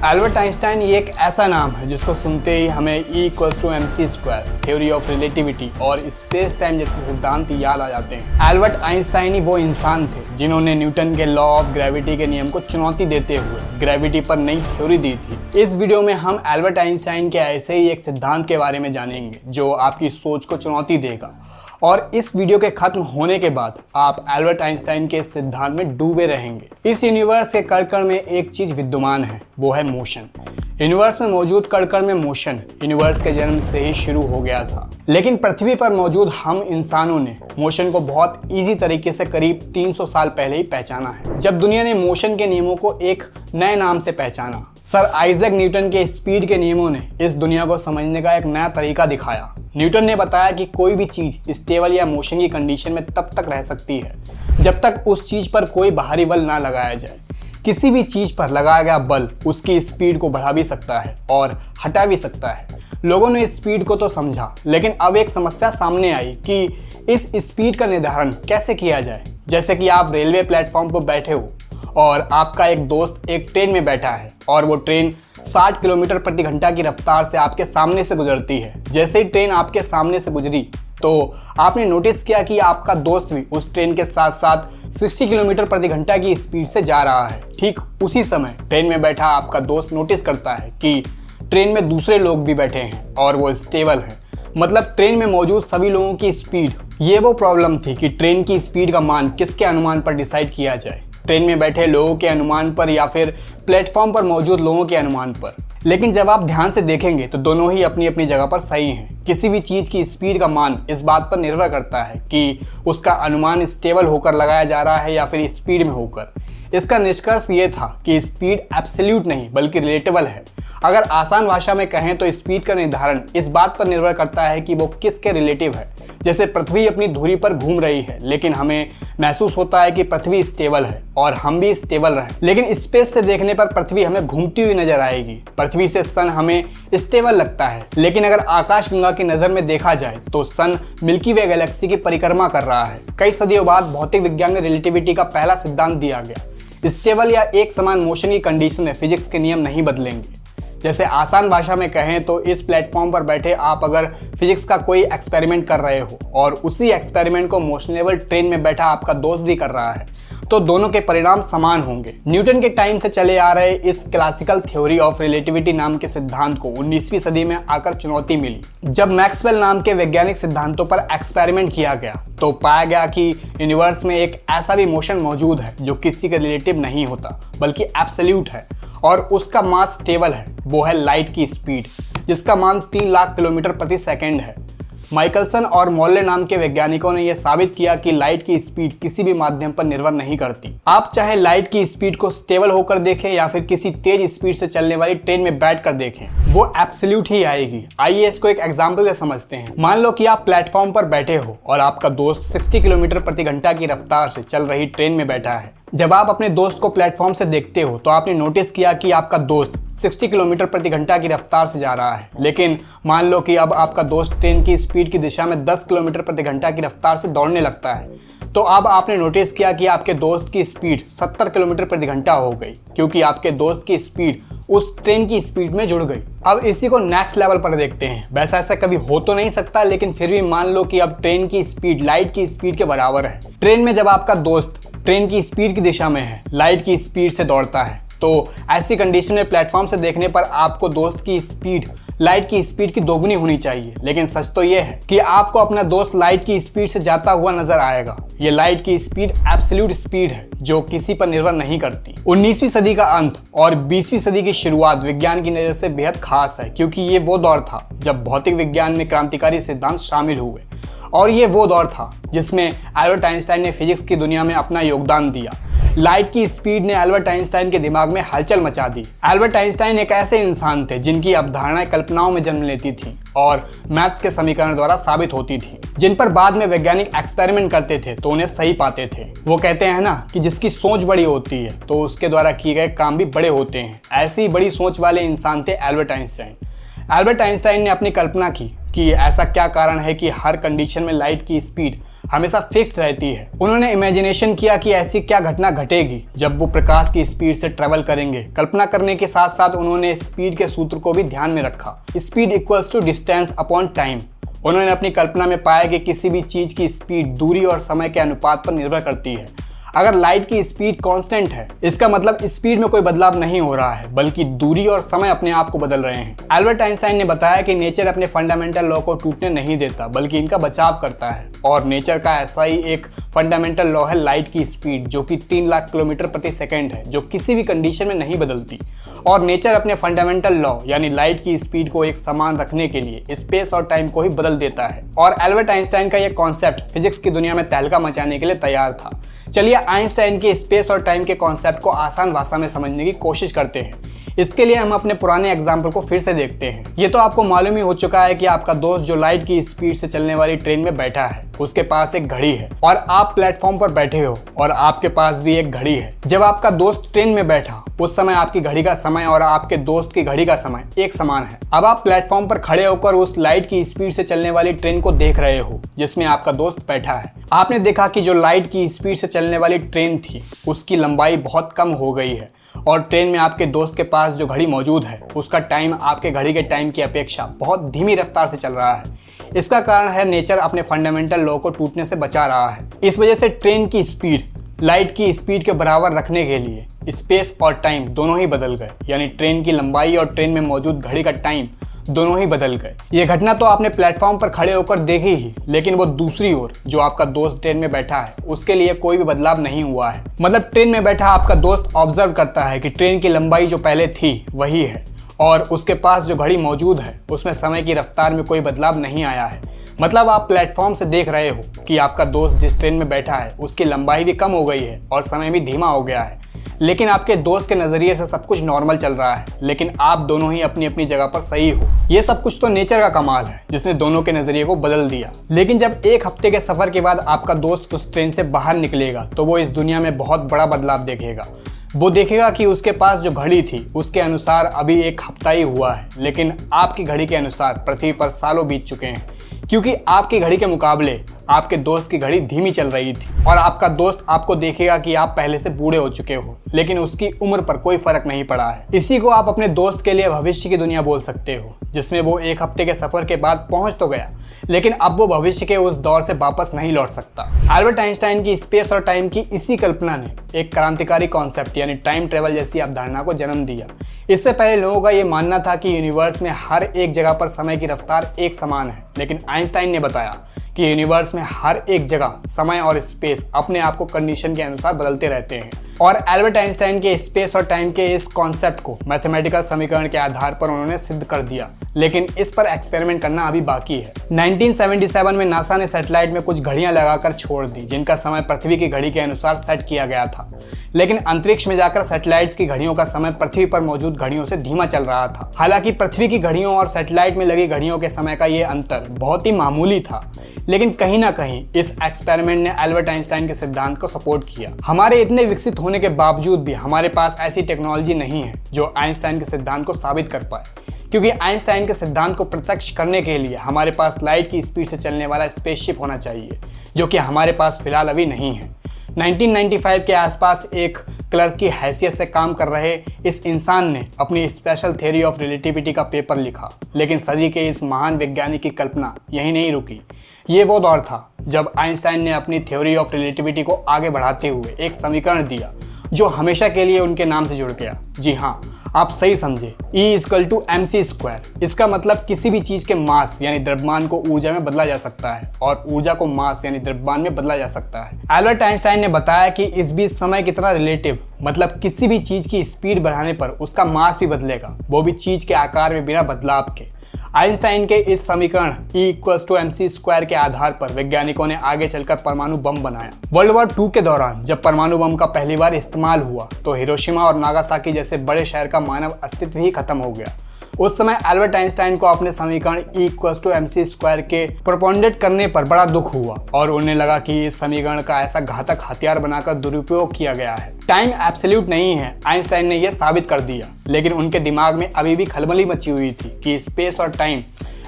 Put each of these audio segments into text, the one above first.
Albert Einstein ये एक ऐसा नाम है जिसको सुनते ही हमें E=mc² थ्योरी ऑफ रिलेटिविटी और स्पेस टाइम जैसे सिद्धांत याद आ जाते हैं। एल्बर्ट आइंस्टाइन ही वो इंसान थे जिन्होंने न्यूटन के लॉ ऑफ ग्रेविटी के नियम को चुनौती देते हुए ग्रेविटी पर नई थ्योरी दी थी। इस वीडियो में हम एल्बर्ट आइंस्टाइन के ऐसे ही एक सिद्धांत के बारे में जानेंगे जो आपकी सोच को चुनौती देगा, और इस वीडियो के खत्म होने के बाद आप एल्बर्ट आइंस्टाइन के इस सिद्धांत में डूबे रहेंगे। इस यूनिवर्स के कण-कण में एक चीज विद्यमान है, वो है मोशन। यूनिवर्स में मौजूद कण-कण में मोशन यूनिवर्स के जन्म से ही शुरू हो गया था, लेकिन पृथ्वी पर मौजूद हम इंसानों ने मोशन को बहुत इजी तरीके से करीब 300 साल पहले ही पहचाना है, जब दुनिया ने मोशन के नियमों को एक नए नाम से पहचाना। सर आइजैक न्यूटन के स्पीड के नियमों ने इस दुनिया को समझने का एक नया तरीका दिखाया। न्यूटन ने बताया कि कोई भी चीज स्टेबल या मोशन की कंडीशन में तब तक रह सकती है जब तक उस चीज पर कोई बाहरी बल ना लगाया जाए। किसी भी चीज पर लगाया गया बल उसकी स्पीड को बढ़ा भी सकता है और हटा भी सकता है। लोगों ने स्पीड को तो समझा, लेकिन अब एक समस्या सामने आई कि इस स्पीड का निर्धारण कैसे किया जाए। जैसे कि आप रेलवे प्लेटफॉर्म पर बैठे हो और आपका एक दोस्त एक ट्रेन में बैठा है और वो ट्रेन 60 किलोमीटर प्रति घंटा की रफ्तार से आपके सामने से गुजरती है। जैसे ही ट्रेन आपके सामने से गुजरी तो आपने नोटिस किया कि आपका दोस्त भी उस ट्रेन के साथ साथ 60 किलोमीटर प्रति घंटा की स्पीड से जा रहा है। ठीक उसी समय ट्रेन में बैठा आपका दोस्त नोटिस करता है कि ट्रेन में दूसरे लोग भी बैठे हैं और वो स्टेबल है, मतलब ट्रेन में मौजूद सभी लोगों की स्पीड। ये वो प्रॉब्लम थी कि ट्रेन की स्पीड का मान किसके अनुमान पर डिसाइड किया जाए, ट्रेन में बैठे लोगों के अनुमान पर या फिर प्लेटफॉर्म पर मौजूद लोगों के अनुमान पर। लेकिन जब आप ध्यान से देखेंगे तो दोनों ही अपनी अपनी जगह पर सही हैं। किसी भी चीज़ की स्पीड का मान इस बात पर निर्भर करता है कि उसका अनुमान स्टेबल होकर लगाया जा रहा है या फिर स्पीड में होकर। इसका निष्कर्ष ये था कि स्पीड एब्सोल्यूट नहीं बल्कि रिलेटिबल है। अगर आसान भाषा में कहें तो स्पीड का निर्धारण इस बात पर निर्भर करता है कि वो किसके रिलेटिव है। जैसे पृथ्वी अपनी धुरी पर घूम रही है, लेकिन हमें महसूस होता है कि पृथ्वी स्टेबल है और हम भी स्टेबल रहें, लेकिन स्पेस से देखने पर पृथ्वी हमें घूमती हुई नजर आएगी। पृथ्वी से सन हमें स्टेबल लगता है, लेकिन अगर आकाशगंगा की नज़र में देखा जाए तो सन मिल्की वे गैलेक्सी की परिक्रमा कर रहा है। कई सदियों बाद भौतिक विज्ञान में रिलेटिविटी का पहला सिद्धांत दिया गया। स्टेबल या एक समान मोशन की कंडीशन में फिजिक्स के नियम नहीं बदलेंगे। जैसे आसान भाषा में कहें तो इस प्लेटफॉर्म पर बैठे आप अगर फिजिक्स का कोई एक्सपेरिमेंट कर रहे हो और उसी एक्सपेरिमेंट को मोशनेबल ट्रेन में बैठा आपका दोस्त भी कर रहा है, तो दोनों के परिणाम समान होंगे। न्यूटन के टाइम से चले आ रहे इस क्लासिकल थ्योरी ऑफ रिलेटिविटी नाम के सिद्धांत को 19वीं सदी में आकर चुनौती मिली। जब मैक्सवेल नाम के वैज्ञानिक सिद्धांतों पर एक्सपेरिमेंट किया गया तो पाया गया कि यूनिवर्स में एक ऐसा भी मोशन मौजूद है जो किसी के रिलेटिव नहीं होता बल्कि एब्सोल्यूट है, और उसका मास स्टेबल है। वो है लाइट की स्पीड, जिसका मान 3 लाख किलोमीटर प्रति सेकंड है। माइकलसन और मॉल्ले नाम के वैज्ञानिकों ने यह साबित किया कि लाइट की स्पीड किसी भी माध्यम पर निर्भर नहीं करती। आप चाहे लाइट की स्पीड को स्टेबल होकर देखें या फिर किसी तेज स्पीड से चलने वाली ट्रेन में बैठकर देखें, वो एब्सोल्यूट ही आएगी। आइए इसको एक एग्जांपल से समझते हैं। मान लो कि आप प्लेटफॉर्म पर बैठे हो और आपका दोस्त 60 किलोमीटर प्रति घंटा की रफ्तार से चल रही ट्रेन में बैठा है। जब आप अपने दोस्त को प्लेटफॉर्म से देखते हो तो आपने नोटिस किया कि आपका दोस्त 60 किलोमीटर प्रति घंटा की रफ्तार से जा रहा है, लेकिन मान लो कि अब आपका दोस्त ट्रेन की स्पीड की दिशा में 10 किलोमीटर प्रति घंटा की रफ्तार से दौड़ने लगता है। तो अब आपने नोटिस किया कि आपके दोस्त की स्पीड 70 किलोमीटर प्रति घंटा हो गई, क्योंकि आपके दोस्त की स्पीड उस ट्रेन की स्पीड में जुड़ गई। अब इसी को नेक्स्ट लेवल पर देखते हैं। वैसा ऐसा कभी हो तो नहीं सकता, लेकिन फिर भी मान लो कि अब ट्रेन की स्पीड लाइट की स्पीड के बराबर है। ट्रेन में जब आपका दोस्त ट्रेन की स्पीड की दिशा में है, लाइट की स्पीड से दौड़ता है, तो ऐसी कंडीशन में प्लेटफॉर्म से देखने पर आपको दोस्त की स्पीड लाइट की स्पीड की दोगुनी होनी चाहिए। लेकिन सच तो यह है कि आपको अपना दोस्त लाइट की स्पीड से जाता हुआ नजर आएगा। ये लाइट की स्पीड एब्सोल्यूट स्पीड है जो किसी पर निर्भर नहीं करती। 19वीं सदी का अंत और 20वीं सदी की शुरुआत विज्ञान की नज़र से बेहद खास है, क्योंकि ये वो दौर था जब भौतिक विज्ञान में क्रांतिकारी सिद्धांत शामिल हुए, और ये वो दौर था जिसमें एल्बर्ट आइंस्टाइन ने फिजिक्स की दुनिया में अपना योगदान दिया। लाइट की स्पीड ने एल्बर्ट आइंस्टाइन के दिमाग में हलचल मचा दी। एल्बर्ट आइंस्टाइन एक ऐसे इंसान थे जिनकी अवधारणाएं कल्पनाओं में जन्म लेती थी और मैथ्स के समीकरण द्वारा साबित होती थी, जिन पर बाद में वैज्ञानिक एक्सपेरिमेंट करते थे तो उन्हें सही पाते थे। वो कहते हैं ना कि जिसकी सोच बड़ी होती है तो उसके द्वारा किए गए काम भी बड़े होते हैं। ऐसी बड़ी सोच वाले इंसान थे एल्बर्ट आइंस्टाइन। एल्बर्ट आइंस्टाइन ने अपनी कल्पना की कि ऐसा क्या कारण है कि हर कंडीशन में लाइट की स्पीड हमेशा फिक्स रहती है। उन्होंने इमेजिनेशन किया कि ऐसी क्या घटना घटेगी जब वो प्रकाश की स्पीड से ट्रेवल करेंगे। कल्पना करने के साथ साथ उन्होंने स्पीड के सूत्र को भी ध्यान में रखा, speed equals to distance upon time. उन्होंने अपनी कल्पना में पाया कि किसी भी चीज की स्पीड दूरी और समय के अनुपात पर निर्भर करती है। अगर लाइट की स्पीड कांस्टेंट है, इसका मतलब स्पीड में कोई बदलाव नहीं हो रहा है, बल्कि दूरी और समय अपने आप को बदल रहे हैं। एल्बर्ट आइंस्टाइन ने बताया कि नेचर अपने फंडामेंटल लॉ को टूटने नहीं देता, बल्कि इनका बचाव करता है। और नेचर का ऐसा ही एक फंडामेंटल लॉ है लाइट की स्पीड, जो कि 3 लाख किलोमीटर प्रति सेकेंड है, जो किसी भी कंडीशन में नहीं बदलती। और नेचर अपने फंडामेंटल लॉ यानी लाइट की स्पीड को एक समान रखने के लिए स्पेस और टाइम को ही बदल देता है। और एल्बर्ट आइंस्टाइन का यह कॉन्सेप्ट फिजिक्स की दुनिया में तहलका मचाने के लिए तैयार था। चलिए आइंस्टाइन के स्पेस और टाइम के कॉन्सेप्ट को आसान भाषा में समझने की कोशिश करते हैं। इसके लिए हम अपने पुराने एग्जाम्पल को फिर से देखते हैं। ये तो आपको मालूम ही हो चुका है कि आपका दोस्त जो लाइट की स्पीड से चलने वाली ट्रेन में बैठा है, उसके पास एक घड़ी है और आप प्लेटफॉर्म पर बैठे हो और आपके पास भी एक घड़ी है। जब आपका दोस्त ट्रेन में बैठा, उस समय आपकी घड़ी का समय और आपके दोस्त की घड़ी का समय एक समान है। अब आप प्लेटफॉर्म पर खड़े होकर उस लाइट की स्पीड से चलने वाली ट्रेन को देख रहे हो जिसमें आपका दोस्त बैठा है। आपने देखा कि जो लाइट की स्पीड से चलने वाली ट्रेन थी, उसकी लंबाई बहुत कम हो गई है और ट्रेन में आपके दोस्त के पास जो घड़ी मौजूद है, उसका टाइम आपके घड़ी के टाइम की अपेक्षा बहुत धीमी रफ्तार से चल रहा है। इसका कारण है नेचर अपने फंडामेंटल लॉ को टूटने से बचा रहा है। इस वजह से ट्रेन की स्पीड लाइट की स्पीड के बराबर रखने के लिए स्पेस और टाइम दोनों ही बदल गए, यानी ट्रेन की लंबाई और ट्रेन में मौजूद घड़ी का टाइम दोनों ही बदल गए। ये घटना तो आपने प्लेटफॉर्म पर खड़े होकर देखी ही, लेकिन वो दूसरी ओर जो आपका दोस्त ट्रेन में बैठा है, उसके लिए कोई भी बदलाव नहीं हुआ है। मतलब ट्रेन में बैठा आपका दोस्त ऑब्जर्व करता है कि ट्रेन की लंबाई जो पहले थी वही है और उसके पास जो घड़ी मौजूद है उसमें समय की रफ्तार में कोई बदलाव नहीं आया है। मतलब आप प्लेटफॉर्म से देख रहे हो कि आपका दोस्त जिस ट्रेन में बैठा है उसकी लंबाई भी कम हो गई है और समय भी धीमा हो गया है, लेकिन आपके दोस्त के नज़रिए से सब कुछ नॉर्मल चल रहा है, लेकिन आप दोनों ही अपनी अपनी जगह पर सही हो। ये सब कुछ तो नेचर का कमाल है जिसने दोनों के नज़रिए को बदल दिया। लेकिन जब 1 हफ्ते के सफ़र के बाद आपका दोस्त उस ट्रेन से बाहर निकलेगा तो वो इस दुनिया में बहुत बड़ा बदलाव देखेगा। वो देखेगा कि उसके पास जो घड़ी थी उसके अनुसार अभी 1 हफ्ता ही हुआ है, लेकिन आपकी घड़ी के अनुसार पृथ्वी पर सालों बीत चुके हैं, क्योंकि आपकी घड़ी के मुकाबले आपके दोस्त की घड़ी धीमी चल रही थी। और आपका दोस्त आपको देखेगा कि आप पहले से बूढ़े हो चुके हो, लेकिन उसकी उम्र पर कोई फर्क नहीं पड़ा है। इसी को आप अपने दोस्त के लिए भविष्य की दुनिया बोल सकते हो, जिसमें वो 1 हफ्ते के सफर के बाद पहुंच तो गया, लेकिन अब वो भविष्य के उस दौर से वापस नहीं लौट सकता। एल्बर्ट आइंस्टाइन की स्पेस और टाइम की इसी कल्पना ने एक क्रांतिकारी कॉन्सेप्ट यानी टाइम ट्रेवल जैसी अवधारणा को जन्म दिया। इससे पहले लोगों का ये मानना था कि यूनिवर्स में हर एक जगह पर समय की रफ्तार एक समान है, लेकिन आइंस्टाइन ने बताया कि यूनिवर्स में हर एक जगह समय और स्पेस अपने आप को कंडीशन के अनुसार बदलते रहते हैं। और एल्बर्ट आइंस्टाइन के स्पेस और टाइम के इस कॉन्सेप्ट को मैथमेटिकल समीकरण के आधार पर उन्होंने सिद्ध कर दिया, लेकिन इस पर एक्सपेरिमेंट करना अभी बाकी है। 1977 में नासा ने सैटेलाइट में कुछ घड़ियां लगाकर छोड़ दी जिनका समय पृथ्वी की घड़ी के अनुसार सेट किया गया था, लेकिन अंतरिक्ष में जाकर सैटेलाइट्स की घड़ियों का समय पृथ्वी पर मौजूद घड़ियों से धीमा चल रहा था। हालांकि पृथ्वी की घड़ियों और सैटेलाइट में लगी घड़ियों के समय का ये अंतर बहुत ही मामूली था, लेकिन कहीं ना कहीं इस एक्सपेरिमेंट ने एल्बर्ट आइंस्टाइन के सिद्धांत को सपोर्ट किया। हमारे इतने विकसित होने के बावजूद भी हमारे पास ऐसी टेक्नोलॉजी नहीं है जो आइंस्टाइन के सिद्धांत को साबित कर पाए, क्योंकि आइंस्टाइन के सिद्धांत को प्रत्यक्ष करने के लिए हमारे पास लाइट की स्पीड से चलने वाला स्पेसशिप होना चाहिए, जो कि हमारे पास फिलहाल अभी नहीं है। 1995 के आसपास एक क्लर्क की हैसियत से काम कर रहे इस इंसान ने अपनी स्पेशल थ्योरी ऑफ रिलेटिविटी का पेपर लिखा, लेकिन सदी के इस महान वैज्ञानिक की कल्पना यहीं नहीं रुकी। ये वो दौर था जब आइंस्टाइन ने अपनी थ्योरी ऑफ रिलेटिविटी को आगे बढ़ाते हुए एक समीकरण दिया जो हमेशा के लिए उनके नाम से जुड़ गया। जी हाँ, आप सही समझे, E=mc²। इसका मतलब किसी भी चीज के मास यानी द्रव्यमान को ऊर्जा में बदला जा सकता है और ऊर्जा को मास यानी द्रव्यमान में बदला जा सकता है। एल्बर्ट आइंस्टाइन ने बताया कि इस बीच समय कितना रिलेटिव, मतलब किसी भी चीज की स्पीड बढ़ाने पर उसका मास भी बदलेगा, वो भी चीज के आकार में बिना बदलाव के। आइंस्टाइन के इस समीकरण E=mc² के आधार पर वैज्ञानिकों ने आगे चलकर परमाणु बम बनाया। वर्ल्ड वॉर 2 के दौरान जब परमाणु बम का पहली बार इस्तेमाल हुआ तो हिरोशिमा और नागासाकी जैसे बड़े शहर का मानव अस्तित्व ही खत्म हो गया। उस समय एल्बर्ट आइंस्टाइन को अपने समीकरण E=mc² के प्रोपोनेट करने पर बड़ा दुख हुआ और उन्हें लगा कि इस समीकरण का ऐसा घातक हथियार बनाकर दुरुपयोग किया गया है। टाइम एब्सोल्यूट नहीं है, आइंस्टाइन ने यह साबित कर दिया, लेकिन उनके दिमाग में अभी भी खलबली मची हुई थी कि स्पेस और टाइम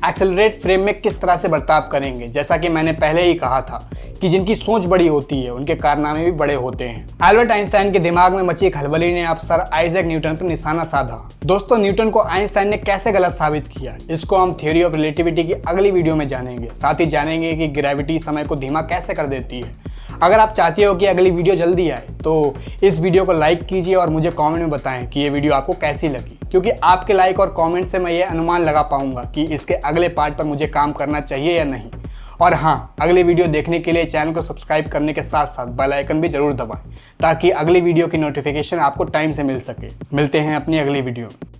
एक्सेलरेट फ्रेम में किस तरह से बर्ताव करेंगे। जैसा कि मैंने पहले ही कहा था कि जिनकी सोच बड़ी होती है उनके कारनामे भी बड़े होते हैं। एल्बर्ट आइंस्टाइन के दिमाग में मची खलबली ने अब सर आइजैक न्यूटन पर निशाना साधा। दोस्तों, न्यूटन को आइंस्टाइन ने कैसे गलत साबित किया, इसको हम थ्योरी ऑफ रिलेटिविटी की अगली वीडियो में जानेंगे। साथ ही जानेंगे कि ग्रेविटी समय को धीमा कैसे कर देती है। अगर आप चाहते हो कि अगली वीडियो जल्दी आए तो इस वीडियो को लाइक कीजिए और मुझे कमेंट में बताएं कि ये वीडियो आपको कैसी लगी, क्योंकि आपके लाइक और कमेंट से मैं ये अनुमान लगा पाऊंगा कि इसके अगले पार्ट पर मुझे काम करना चाहिए या नहीं। और हाँ, अगली वीडियो देखने के लिए चैनल को सब्सक्राइब करने के साथ साथ बेल आइकन भी जरूर दबाएं ताकि अगली वीडियो की नोटिफिकेशन आपको टाइम से मिल सके। मिलते हैं अपनी अगली वीडियो में।